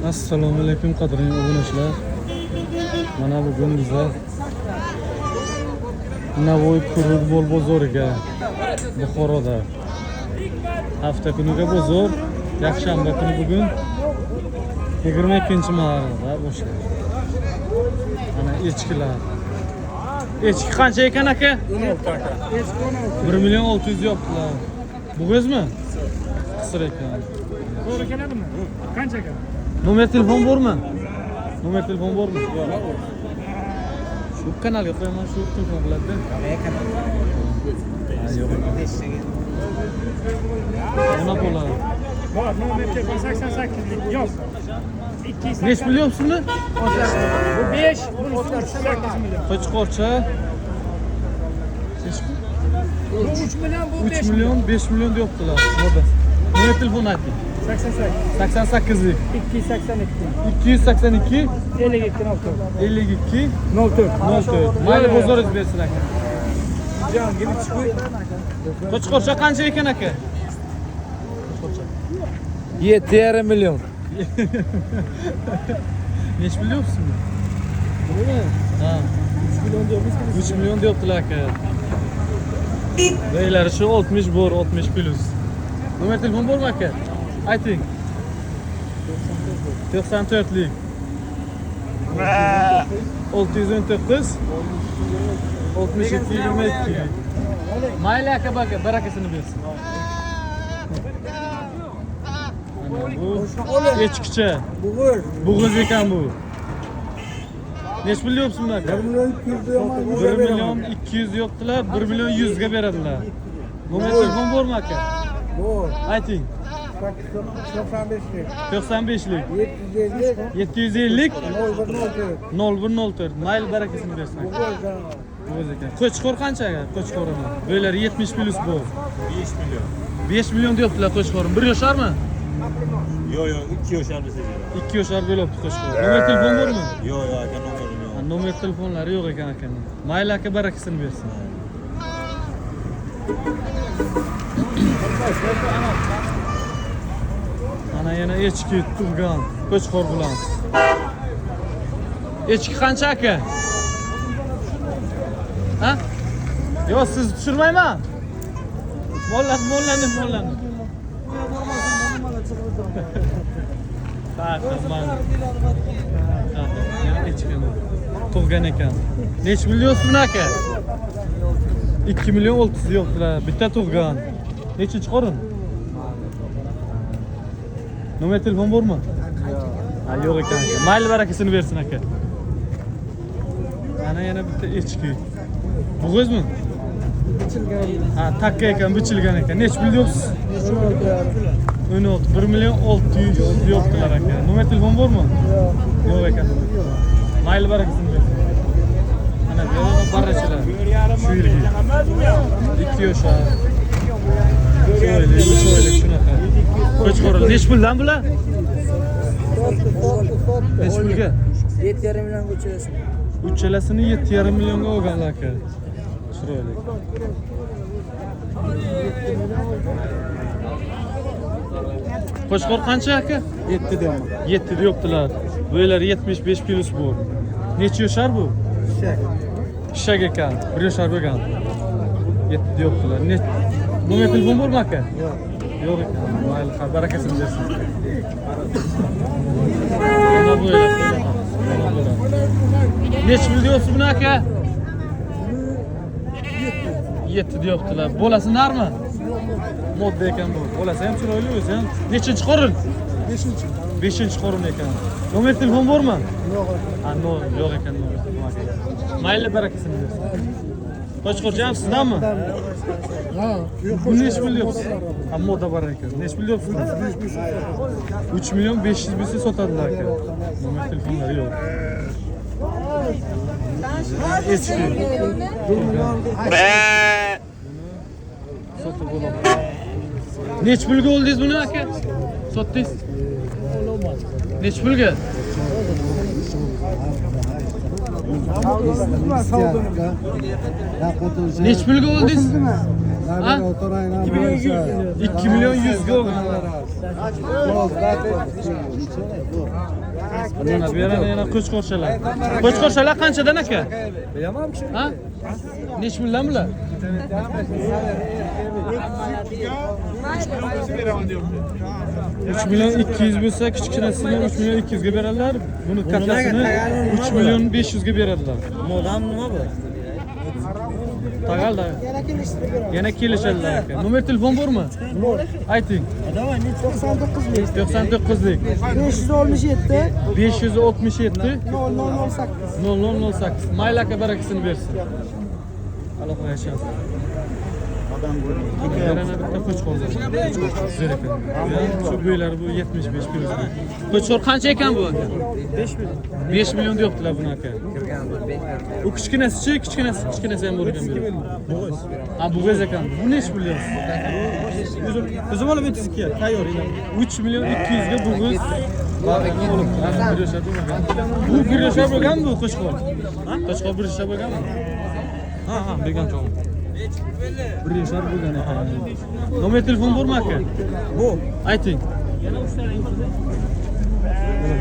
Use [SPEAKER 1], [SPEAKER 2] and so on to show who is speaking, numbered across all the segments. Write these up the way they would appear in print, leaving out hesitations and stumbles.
[SPEAKER 1] Assalomu alaykum qadrli obunachilar. Mana bugun bizlar Navoiy Kurul Bol bozoriga Buxoroda hafta kuniga bozor, yakshanba kuni bugun 22-marta boshlaydi. Mana echkilar. Echki qancha ekan aka? 1.600.000 yo'qlar. Bo'g'izmi? Qisir ekan.
[SPEAKER 2] To'g'ri keladimi? Qancha ekan?
[SPEAKER 1] Nomer telefon bormi? Nomer telefon bormi? Shu kanalga qo'yaman, shu telefon qiladi. Yo'q ekan. Nima bo'ladi?
[SPEAKER 2] Bor, nomer telefon 88 yo'q. 200.
[SPEAKER 1] Necha million so'mmi?
[SPEAKER 2] Bu 5, bu 8 million.
[SPEAKER 1] Qo'chqorcha.
[SPEAKER 2] Bu 3 million, bu 5
[SPEAKER 1] 3 million, 5 million deyaptilar. Moda. Nomer telefon ayting. 88 lik. 282 52 04. Mayli bozoringiz bersin aka.
[SPEAKER 2] Jon, kelib chiqoy.
[SPEAKER 1] Qo'chqorcha qancha ekan aka?
[SPEAKER 3] 7,5 million.
[SPEAKER 1] Necha bilyapsizmi? Ha. 3 million deyaptilar aka. Beylari shu 60 bor, 60 plus. Nomer telefon bormi aka? Ayting. 94 lik. 619 62 22. Mayli aka baka barakasini bersin. Bu echkicha. Bo'g'iz ekan bu. Necha pul deyapsizmi aka? 1 million 200 yo'qdilar, 1 million 100 ga beradilar. Nomer telefon bormi aka?
[SPEAKER 4] Bor.
[SPEAKER 1] Ayting.
[SPEAKER 4] 95 lik.
[SPEAKER 1] 750
[SPEAKER 4] 750
[SPEAKER 1] 0104. Mayli barakasini bersin aka. Bo'g'iz ekan. Qo'chqor qancha aka? Qo'chqorini. Bo'ylari 70 plus bor.
[SPEAKER 5] 5 million.
[SPEAKER 1] 5 million deyaptilar qo'chqorim. 1 yosharmi?
[SPEAKER 5] Yo'q, 2 yoshar desa beradi.
[SPEAKER 1] 2 yoshar bo'lyapti qo'chqor. Nomer telefon bormi?
[SPEAKER 5] Yo'q, aka nomerim yo'q.
[SPEAKER 1] Nomer telefonlari yo'q ekan aka. Mayli aka barakasini bersin. Ana yana echki turgan qo'chqor bilan. Echki qancha aka? Ha? Yo, siz tushirmayman. Mollanib. Tamam. Yana echkini tug'gan ekan. Nech million so'm aka? 2 million 600 yo'qdilar. Bitta tug'gan. Nechinchi qorin? Nomer telefon bormi? Ha, yo'q ekan aka. Mayli barakasini bersin aka. Ana yana bitta echki. Bo'g'izmi? Ha, takka ekan, bichilgan ekan. Nech pul deyapsiz? 16, 1 million 600 yo'qdilar aka. Nomer telefon bormi? Yo'q ekan. Mayli barakasini bersin. Ana bu yerda barrachalar. Shu yilgi. 2 yoshar. Cho'ylik shunaqa. Qo'chqorlar nech puldan bular? Nech pulga?
[SPEAKER 4] 7,5 million ko'chirasiz.
[SPEAKER 1] Uchalasini 7,5 millionga olganlar aka. Chiroyli. Qo'chqor qancha aka?
[SPEAKER 4] 7 deyman.
[SPEAKER 1] 7 deyaptilar. Bo'ylari 75 plus bor. Necha yoshar bu? Shak ekan. 1 yoshar bo'lgan. 7 deyaptilar. Nomer telefon bormi aka? Yo'q ekan. Mayli, barakasini bersin. Mana bo'ylab. Necha pul deyapsiz buni aka? 7 deyaptilar. Bolasi narmi? Modda ekan bu. Bolasi ham chiroyli, o'zi ham. Nechinchi qorin?
[SPEAKER 4] 5-chi.
[SPEAKER 1] 5-qorin ekan. Nomer telefon bormi?
[SPEAKER 4] Yo'q.
[SPEAKER 1] Ha, yo'q ekan nomer telefon. Mayli barakasini bersin. Qo'chqorcha ham sizdanmi?
[SPEAKER 4] Ha,
[SPEAKER 1] Bu nech pul deyapsiz? Ha, modda bor ekan. Nech pul deyapsiz? 3 million 500 bilsa sotadilar aka. Nomer telefonlari yo'q. Echki. Sotib bo'ladi. Nech pulga oldingiz buni aka? Sotdingiz? Nech pulga? Nech pulga oldingiz? Ha? 2 million 100 ga olganlar. Mana bu yerda yana qo'chqo'rchalar. Qo'chqo'rchalar qanchadan aka?
[SPEAKER 3] Bilemem ki.
[SPEAKER 1] Ha? Necha puldan bular? 3 milyon 200 bo'lsa, kichkinasini 3 milyon 200 ga beradilar. Buni kattasini 3 milyon 500 ga beradilar.
[SPEAKER 5] Modam nima bu?
[SPEAKER 1] Tagalda. Yana kelishadilar aka. Nomer telefon bormi? Bor. Ayting. 99lik
[SPEAKER 4] 567
[SPEAKER 1] 567
[SPEAKER 4] 0008.
[SPEAKER 1] 0008. Mayli aka barakasini bersin. Alloh yashasın. Yana bitta qo'chqor zo'r ekan. Shu bo'ylari bu 75 plyus. Qo'chqor qancha ekan bu aka? 5 million deyaptilar buni aka. U kichkinasi-chi, kichkinasi ham bor ekan bu. Ha, bu bo'z ekan. Bu nech plyus? O'zim olib o'tizga tayyor ekan. 3 million 200 ga bu bo'z. Bu bir yashab bo'lgan bu qo'chqor. Qo'chqor bir yashab bo'lganmi? Ha, bergan cho'g'im. Bir yashar bo'lgan ekan. Nomer telefon bormi aka? Bu. Ayting.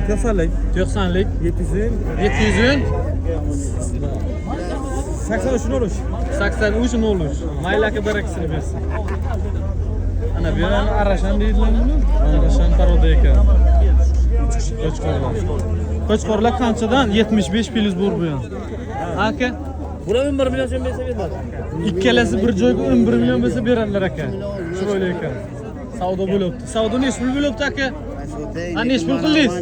[SPEAKER 2] 90'lik
[SPEAKER 1] 90lik
[SPEAKER 2] 700
[SPEAKER 1] 700
[SPEAKER 2] 83 olur.
[SPEAKER 1] 83 olur. Mayli aka barakasini bersin. Ana bu yerani arashan deydilar buni. Arashan paroda ekan. Qo'chqorlar. Qo'chqorlar qanchadan? 75 plyus bor bu ham. Aka
[SPEAKER 5] Buna 11 milyon so'm bersa beradi.
[SPEAKER 1] ikkalasi bir joyga 11 million bo'lsa beradilar aka. Chiroyli ekan. Savdo bo'libdi. Savdo nech pul bo'libdi aka? Ha, nech pul qildingiz?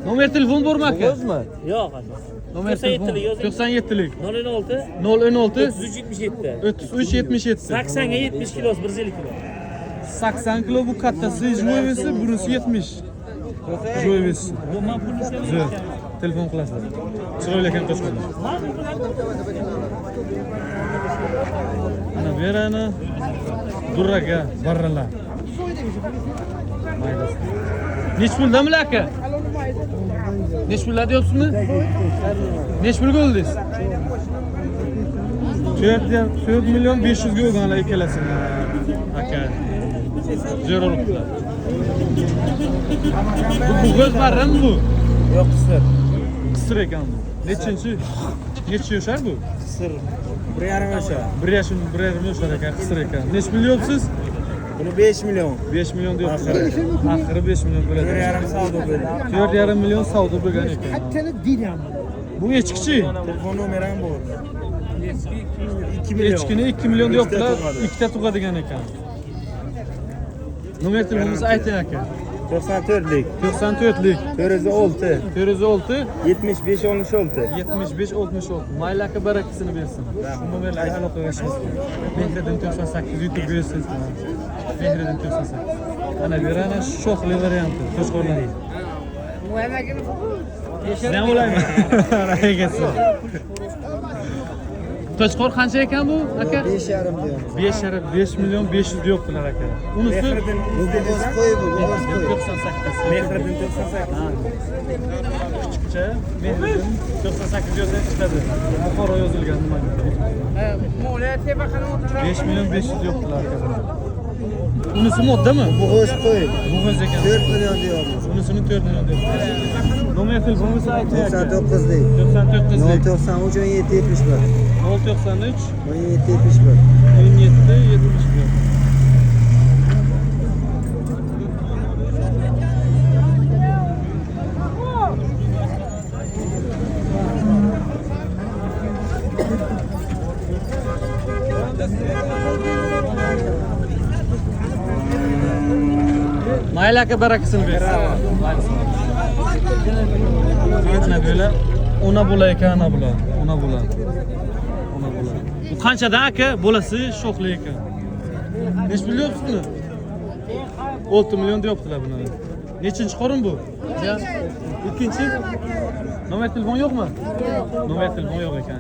[SPEAKER 1] Nomer telefon bormi aka?
[SPEAKER 3] O'zmi?
[SPEAKER 5] Yo'q aka.
[SPEAKER 1] Nomer telefon 97lik
[SPEAKER 5] 016
[SPEAKER 1] 016
[SPEAKER 5] 3377
[SPEAKER 1] 3377
[SPEAKER 5] 80 ga 70 kilosi 150 kilo.
[SPEAKER 1] 80 kilo bu kattasi joyvesi, bunisi 70. Joyvesi. Zo'r. Telefon qilasizlar. Chiroyli ekan qo'shqonlar. Ana bu yerani durraga barralar. Maylis. Nech puldan bular aka? Nech pullar deyapsizmi? Nech pulga oldingiz? 4 milyon 500 ga olganlar ikkalasini. Aka. Zo'r olibdilar. Bu göz barrami bu?
[SPEAKER 3] Yok kısır.
[SPEAKER 1] Qisir ekan bu. Nechinchi? Necha yoshar bu?
[SPEAKER 2] Sır. Buraya yaşa.
[SPEAKER 1] 1 yoshar ekan, qisir ekan. Nech pul deyapsiz?
[SPEAKER 2] Bunu 5 milyon.
[SPEAKER 1] 5 milyon deyapsiz. Oxiri 5 milyon bo'ladi.
[SPEAKER 2] 4,5 savdo böyle.
[SPEAKER 1] 4,5 milyon savdo bo'lgan ekan. Bu echkichi.
[SPEAKER 2] Telefon numaram bu. 2 milyon.
[SPEAKER 1] Echkini 2 milyon deyaptilar, ikkita tug'adigan ekan. Nomer telefonimizni ayting aka.
[SPEAKER 2] 94'lik
[SPEAKER 1] 94lik
[SPEAKER 2] 406
[SPEAKER 1] 406
[SPEAKER 2] 75 66.
[SPEAKER 1] 75 66. Mayli aka barakasini bersin. Bu nomerlarga aloqa qilasiz. Mehriddin 98 YouTube bersiz. Mehriddin 98. Ana bu yerani shoxli varianti, qo'chqorlar. Ne olaymi? Rahagasi. Qo'chqor qancha ekan bu aka?
[SPEAKER 4] 5,5 diyor.
[SPEAKER 1] 5 milyon 500 deyaptilar aka. Unisi
[SPEAKER 4] Bu boz koy bu, boz koy.
[SPEAKER 1] 98.
[SPEAKER 2] Mehriddin 98.
[SPEAKER 1] Küçükçe Mehriddin 98 yozda chiqadi. Buxoro yozilgan nima? 5 milyon 500 deyaptilar aka. Unisi moddami?
[SPEAKER 4] Bu boz koy.
[SPEAKER 1] Bu o'z ekan.
[SPEAKER 4] 4 milyon diyor.
[SPEAKER 1] Unisini 4 milyon deyaptilar. Nomer telefonimizni ayting aka.
[SPEAKER 4] 99'lik
[SPEAKER 1] 99
[SPEAKER 4] 093 17 71.
[SPEAKER 1] 093
[SPEAKER 4] 17 71.
[SPEAKER 1] 17 71. Mayli aka barakasini bersin. Ana böyle ona bo'la ekan, ana bo'la. Ona bo'la. Ona bo'la. Bu qanchadan aka? Bo'lasi sho'xli ekan. Nech pul deyapsizmi? 6 milyon deyaptilar buni. Nechinchi qorin bu? Ikkinchi. Nomer telefon yo'qmi? Nomer telefon yo'q ekan.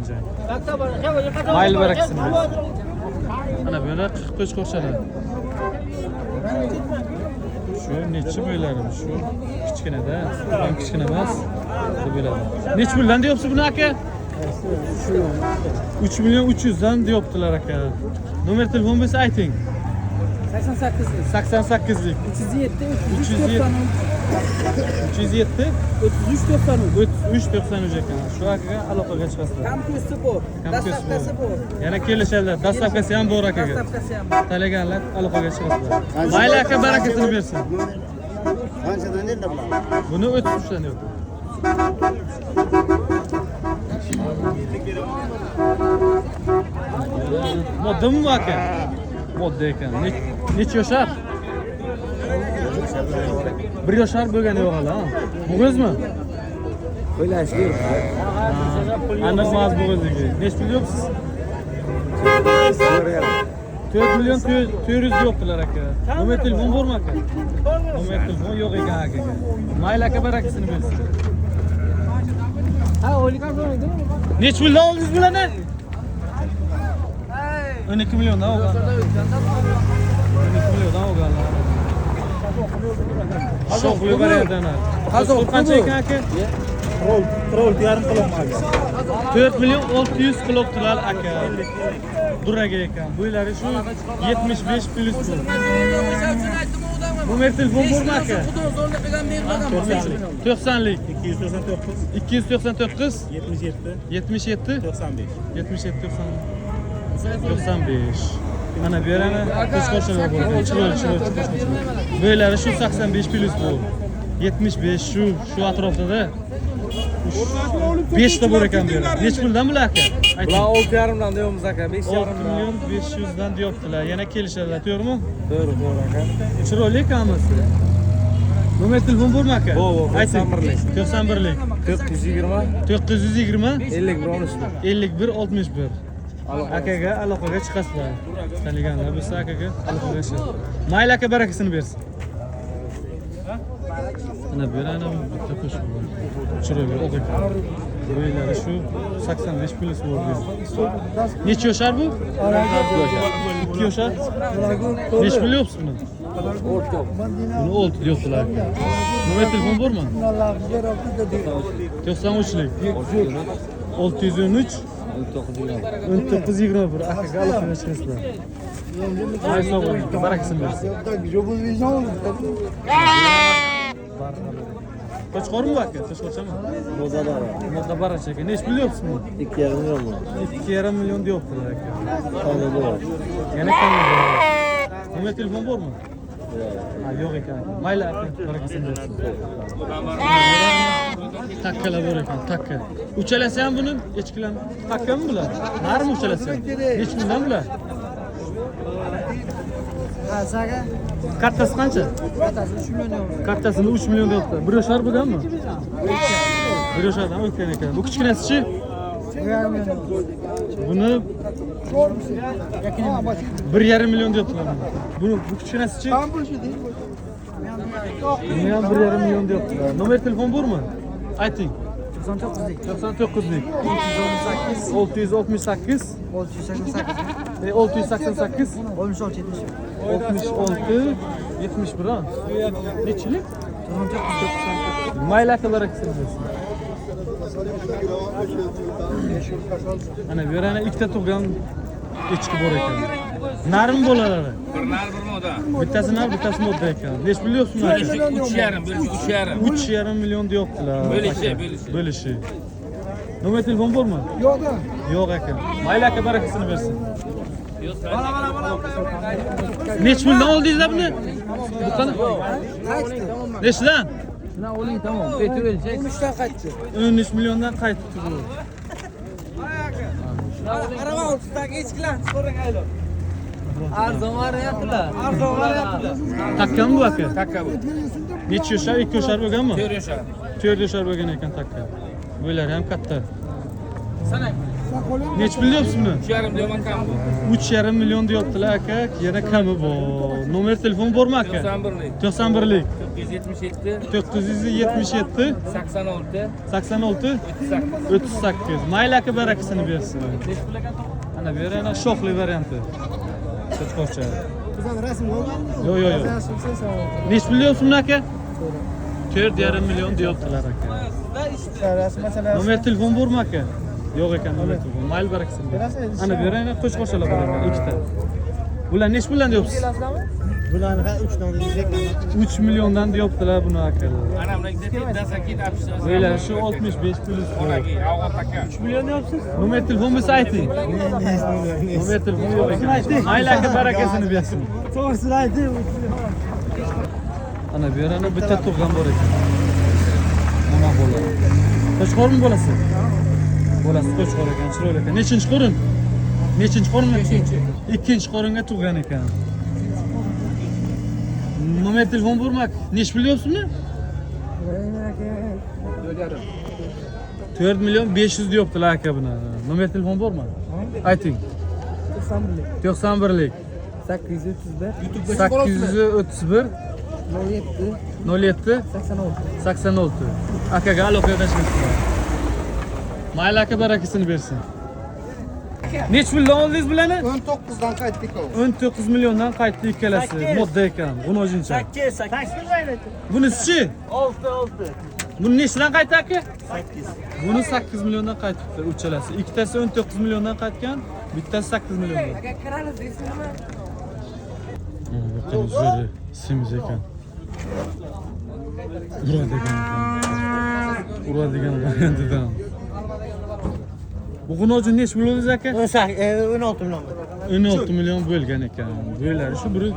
[SPEAKER 1] Mayli barakasini bersin. Ana böyle qo'chqorchalar. Şu neçi bo'ylari şu kichkinada, ham kichkina emas, deb bo'ladi. Nech puldan deyapsiz buni aka? 3 milyon 300 dan deyaptilar aka. Nomer telefon bo'lsa ayting. 88'lik.
[SPEAKER 3] 307,
[SPEAKER 1] 307. 307. 33.93 ekan. Shu akaga aloqaga chiqasizlar.
[SPEAKER 3] Kamko'sti bor. Dastavkasi bor.
[SPEAKER 1] Yana kelishadilar. Dastavkasi ham bor akaga.
[SPEAKER 3] Dastavkasi ham bor.
[SPEAKER 1] Talaganlar aloqaga chiqasizlar. Mayli aka barakasini bersin.
[SPEAKER 4] Qanchadan nerda bular?
[SPEAKER 1] Buni 33 dan yo'q. Moddami bu aka? Modda ekan. Necha yoshar? 1 yoshar bo'lgani yo'q hali, ha? Bo'g'izmi?
[SPEAKER 4] O'ylash kerak.
[SPEAKER 1] Aniq emas bo'g'izligi. Necha pul yo'qsiz? 4 million 400 yo'qdilar aka. Nomer telefon bormi aka? Nomer telefon yo'q ekan akaga. Mayli aka barakasini bersin.
[SPEAKER 3] Ha, o'ylikam bo'lmaydimi?
[SPEAKER 1] Necha puldan oldingiz bularni? 12 milliondan olgan. 12 milliondan olganlar. Sho'xli variantdan. Hozir qancha ekan aka?
[SPEAKER 2] Troll yarim qilmoqchi.
[SPEAKER 1] 4 million 600 qilibdilar aka. Duraga ekan. Buylari shu 75 plus pul. Nomer telefon bormi aka? 90lik. 299
[SPEAKER 2] 77
[SPEAKER 1] 77
[SPEAKER 2] 95.
[SPEAKER 1] 77 95. Mana bu yerani qo'shqo'shlar bo'ldi. Chiroyli. Buylari shu 85 plus bu. 75 shu atrofida. 5 ta bor ekan bu yerda. Nech puldan bular aka?
[SPEAKER 3] Bular 6,5 dan deyapmiz aka, 5,5
[SPEAKER 1] 6 million 500 dan deyaptilar. Yana kelishadilar, to'g'rimi?
[SPEAKER 3] To'g'ri aka.
[SPEAKER 1] Chiroyli ekanmisiz? Nomer telefon bormi aka?
[SPEAKER 3] Bor, 91lik.
[SPEAKER 1] 91lik.
[SPEAKER 3] 420
[SPEAKER 1] 420
[SPEAKER 3] 51 61.
[SPEAKER 1] 51 61. Akaga aloqaga chiqasizlar. Taniganlar bo'lsa akaga aloqaga chiqasiz. Mayli aka barakasini bersin. Mana bu yerani bitta qo'shib bor. Chiroyli o'q ekan. Bo'ylari shu 85 plus bo'ldi. Necha yoshar bu? 2 yoshar. Necha pul yo'qsiz buni? Buni 6 yo'qdilar. Nomer telefon bormi? 93lik. 613 1921 akaga aloqaga chiqasizlar. Ay sog' bo'ling. Barakasini bersin. Qo'chqormi bu aka? Qo'chqorchami? Modda baracha aka. Nech pul yo'qsiz buni?
[SPEAKER 4] 2,5 million bor.
[SPEAKER 1] 2,5 million deyaptilar aka.
[SPEAKER 4] Qani bor.
[SPEAKER 1] Yana qani bor? Nomer telefon bormi? Ha, yo'q ekan. Mayli aka, barakasini bersin. Takkalar bor ekan, takka. Uchalasi ham buni echkilar. Takkami bular? Narmi uchalasi ham? Nech puldan bular?
[SPEAKER 3] Asaga
[SPEAKER 1] Kattasi qancha?
[SPEAKER 3] 3 million.
[SPEAKER 1] Kattasini 3 million deyapti. 1 yoshar bo'lganmi? 1 yoshardan o'tgan ekan. Bu kichkinasi-chi?
[SPEAKER 3] 1,5 million.
[SPEAKER 1] Buni 1,5 million deyaptilar. Bu kichkinasi-chi? Buni ham 1,5 million deyaptilar. Nomer telefon bormi? Ayting.
[SPEAKER 3] 99lik.
[SPEAKER 1] 99lik.
[SPEAKER 3] 668
[SPEAKER 1] 688
[SPEAKER 3] 688
[SPEAKER 1] 688
[SPEAKER 3] 66
[SPEAKER 1] 66 71 ha. Nechilik?
[SPEAKER 3] 99.
[SPEAKER 1] Mayli aka barakasini bersin. Ana bu yerda ikkita tug'gan echki bor ekan. Narm bo'lalari.
[SPEAKER 6] Bir nar bir moda.
[SPEAKER 1] Bittasi nar, bittasi modda ekan. Nech pul yo'qsiz aka?
[SPEAKER 6] 3,5
[SPEAKER 1] 3,5 million deyaptilar.
[SPEAKER 6] Bo'lishi.
[SPEAKER 1] Bo'lishi. Nomer telefon bormi? Yo'q aka. Mayli aka barakasini bersin. Nech puldan oldingizlar buni? Bu qani? Nechdan?
[SPEAKER 3] Shuna oling tamom. Petrol o'lchak. 13 dan qaytdi.
[SPEAKER 1] 13 milliondan qaytibdi bu.
[SPEAKER 3] Qarama 30 dagi echkilar, ko'ring aylo. Arzon varyantlar.
[SPEAKER 1] Takkami bu aka?
[SPEAKER 6] Takka bu.
[SPEAKER 1] Necha yoshar? 2 yoshar bo'lganmi?
[SPEAKER 6] 4 yoshar.
[SPEAKER 1] 4 yoshar bo'lgan ekan takka. Bo'ylari ham katta. Nech pul deyapsiz buni?
[SPEAKER 6] 3,5 deyman kam bu.
[SPEAKER 1] 3,5 million deyaptilar aka. Yana kami bor. Nomer telefon bormi aka?
[SPEAKER 6] 91lik.
[SPEAKER 1] 91lik.
[SPEAKER 6] 477
[SPEAKER 1] 477
[SPEAKER 6] 86
[SPEAKER 1] 86 38. Mayli aka barakasini bersin. Ana bu yana sho'xli varianti. Qo'chqorcha. Yo'q. Nech pul deyapsiz buni aka? 4,5 million deyaptilar aka. Nomer telefon bormi aka? Yo'q ekan nomer telefon. Mayli barakasini bersin. Ana bu yana qo'chqorchalar bor ekan, ikkita. Bular nech puldan deyapsiz?
[SPEAKER 4] Bularni 3 dan diyecek.
[SPEAKER 1] 3 milyondan deyaptilar buni akalar.
[SPEAKER 6] Ana buni dasakit apishtirasiz.
[SPEAKER 1] Böyle şu 65 plus.
[SPEAKER 6] Olagi, avg'at aka.
[SPEAKER 1] 3 milyon yapsın. Nomer telefon mu sayting? Nomer telefon yok ekan. Mayli aka barakasini bersin.
[SPEAKER 3] To'g'risini ayting.
[SPEAKER 1] Ana bu yerda bitta tug'an bor ekan. Nima bo'ladi? Qo'chqormi bo'lasi? Bo'lasi qo'chqor ekan, chiroyli ekan. Nechinchi qo'rin? Nechinchi qo'rin? Ikkinchi qo'ringa tug'an ekan. Nomer telefon bormi? Nech bilyapsizmi? 4 milyon 500 deyaptilar aka buni. Nomer telefon bormi? Ayting. 91lik
[SPEAKER 3] 831
[SPEAKER 1] 831
[SPEAKER 3] 07
[SPEAKER 1] 07 86 akaga aloqa qilishmoqchiman. Mayli aka barakasini bersin. Nech puldan oldingiz bularni?
[SPEAKER 4] 19 dan qaytdik.
[SPEAKER 1] 19 milyondan qaytdi ikkalasi. Modda ekan, g'unojincha.
[SPEAKER 3] 8
[SPEAKER 1] Bunisi-chi?
[SPEAKER 3] 6
[SPEAKER 1] Buni nechidan qaytdi aka? 8. Buni 8 milyondan qaytibdi uchalasi. Ikkitasi 19 milyondan qaytgan, bittasi 8 milyondan.
[SPEAKER 3] aka kiramiz deysizmi?
[SPEAKER 1] Bakın üzeri simiz ekan. Ura degan variantidan. Bu g'unojin nech bo'ldi aka?
[SPEAKER 3] 16 million.
[SPEAKER 1] 16 milyon bo'lgan ekan. Bo'lari shu biri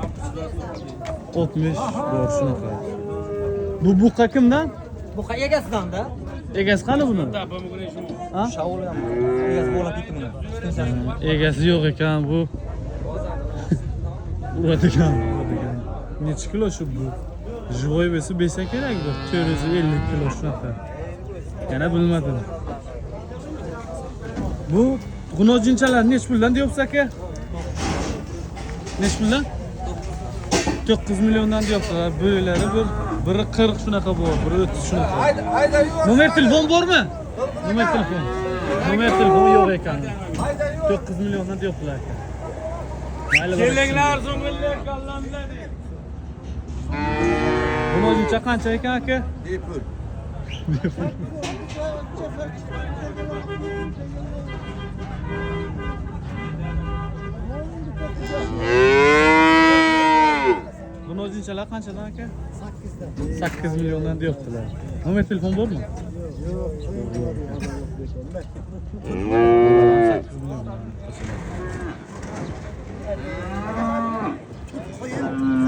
[SPEAKER 1] 60 bor shunaqa. Bu buqa kimdan?
[SPEAKER 3] Bu egasidan-da.
[SPEAKER 1] Egasi qani buni? Ha?
[SPEAKER 3] Shavul ham. Egasi bo'lib ketdi buni.
[SPEAKER 1] Egasi yo'q ekan bu. Uradigan. Necha kilo shu bu? Живой bo'lsa bersa kerak bu. 450 kilo shunaqa. Yana bilmadim. Bu g'unojinchalar nech puldan deyapsiz aka? Nech puldan? 9 milyondan deyaptilar. Bo'lari biri 40 shunaqa bor, biri 30 shunaqa. Nomer telefon bormi? Nomer telefon. Nomer telefon yo'q ekan. 9 milyondan deyaptilar aka. Mayli. Kelinglar, zo'ngillar kallamladi. G'unojincha qancha ekan aka?
[SPEAKER 4] Bepul.
[SPEAKER 1] G'unojinchalar qanchadan aka? 8 milyondan deyaptilar. Nomer telefon bormi? Yo'q. 8 milyondan.